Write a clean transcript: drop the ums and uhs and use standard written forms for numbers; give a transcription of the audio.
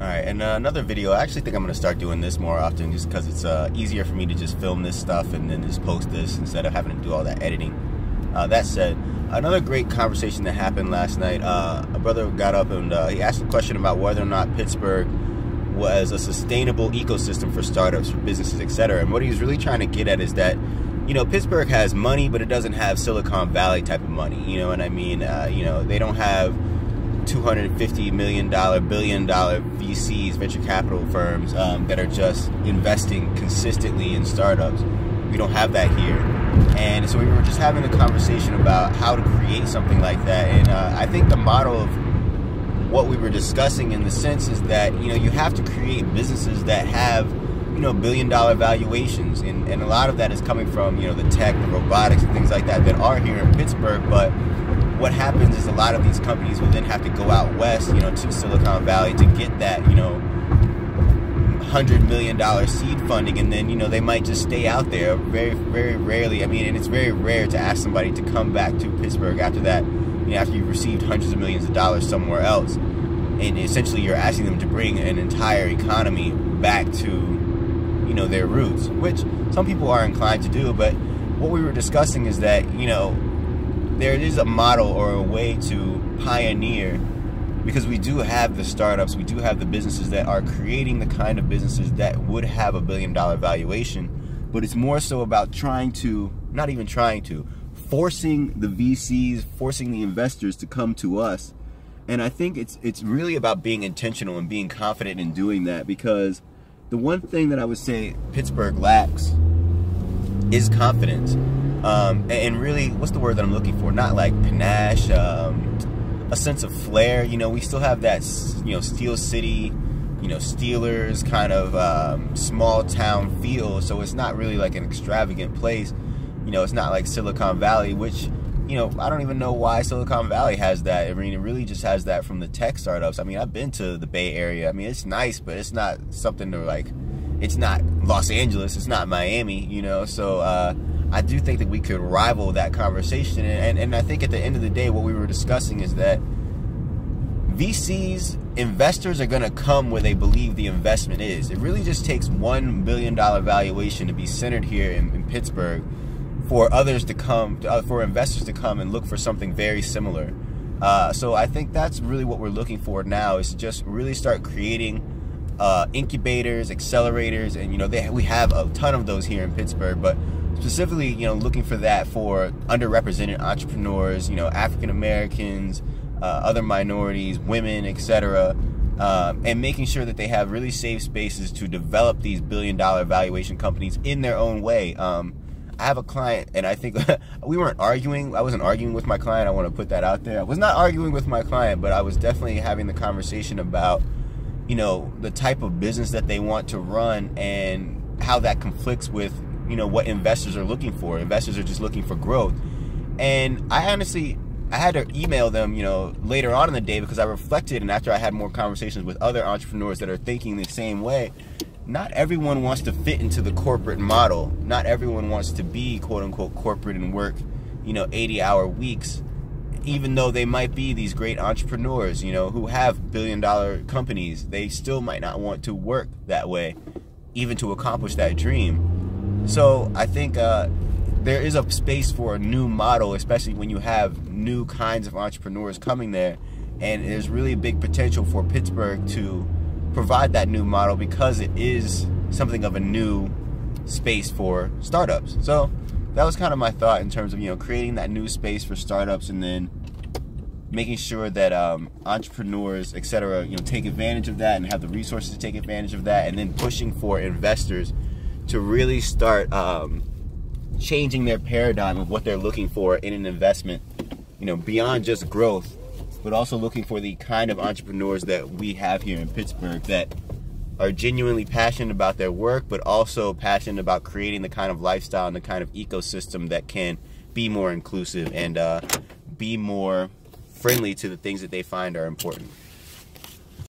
Alright, and another video, I actually think I'm going to start doing this more often just because it's easier for me to just film this stuff and then just post this instead of having to do all that editing. That said, another great conversation that happened last night, a brother got up and he asked a question about whether or not Pittsburgh was a sustainable ecosystem for startups, for businesses, etc. And what he was really trying to get at is that, you know, Pittsburgh has money, but it doesn't have Silicon Valley type of money. You know what I mean? You know, they don't have $250 million, billion-dollar VCs, venture capital firms that are just investing consistently in startups. We don't have that here. And so we were just having a conversation about how to create something like that. And I think the model of what we were discussing in the sense is that, you know, you have to create businesses that have, you know, billion-dollar valuations. And a lot of that is coming from, you know, the tech, the robotics, and things like that are here in Pittsburgh. But what happens is a lot of these companies will then have to go out west, you know, to Silicon Valley to get that, you know, $100 million seed funding, and then, you know, they might just stay out there. Very, very rarely, I mean, and it's very rare to ask somebody to come back to Pittsburgh after that, you know, after you've received hundreds of millions of dollars somewhere else. And essentially you're asking them to bring an entire economy back to, you know, their roots, which some people are inclined to do. But what we were discussing is that, you know, there is a model or a way to pioneer, because we do have the startups, we do have the businesses that are creating the kind of businesses that would have $1 billion valuation, but it's more so about trying to, not even trying to, forcing the VCs, forcing the investors to come to us. And I think it's really about being intentional and being confident in doing that, because the one thing that I would say Pittsburgh lacks is confidence. And really, what's the word that I'm looking for? Not like panache, a sense of flair. You know, we still have that, you know, Steel City, you know, Steelers kind of small town feel. So it's not really like an extravagant place. You know, it's not like Silicon Valley, which, you know, I don't even know why Silicon Valley has that. I mean, it really just has that from the tech startups. I mean, I've been to the Bay Area. I mean, it's nice, but it's not something to like, it's not Los Angeles, it's not Miami, you know. So I do think that we could rival that conversation. And I think at the end of the day, what we were discussing is that VCs, investors, are going to come where they believe the investment is. It really just takes $1 billion valuation to be centered here in Pittsburgh for others to come, for investors to come and look for something very similar. So I think that's really what we're looking for now, is to just really start creating incubators, accelerators, and, you know, we have a ton of those here in Pittsburgh, but specifically, you know, looking for that for underrepresented entrepreneurs, you know, African Americans, other minorities, women, etc., and making sure that they have really safe spaces to develop these billion-dollar valuation companies in their own way. I have a client, and I think we weren't arguing. I wasn't arguing with my client. I want to put that out there. I was not arguing with my client, but I was definitely having the conversation about, you know, the type of business that they want to run and how that conflicts with, you know, what investors are looking for. Investors are just looking for growth. And I honestly, I had to email them, you know, later on in the day, because I reflected, and after I had more conversations with other entrepreneurs that are thinking the same way, not everyone wants to fit into the corporate model. Not everyone wants to be, quote unquote, corporate and work, you know, 80-hour weeks, even though they might be these great entrepreneurs, you know, who have billion-dollar companies. They still might not want to work that way, even to accomplish that dream. So I think there is a space for a new model, especially when you have new kinds of entrepreneurs coming there. And there's really a big potential for Pittsburgh to provide that new model, because it is something of a new space for startups. So that was kind of my thought in terms of, you know, creating that new space for startups, and then making sure that entrepreneurs, etc., you know, take advantage of that and have the resources to take advantage of that, and then pushing for investors to really start changing their paradigm of what they're looking for in an investment, you know, beyond just growth, but also looking for the kind of entrepreneurs that we have here in Pittsburgh that are genuinely passionate about their work, but also passionate about creating the kind of lifestyle and the kind of ecosystem that can be more inclusive and be more friendly to the things that they find are important.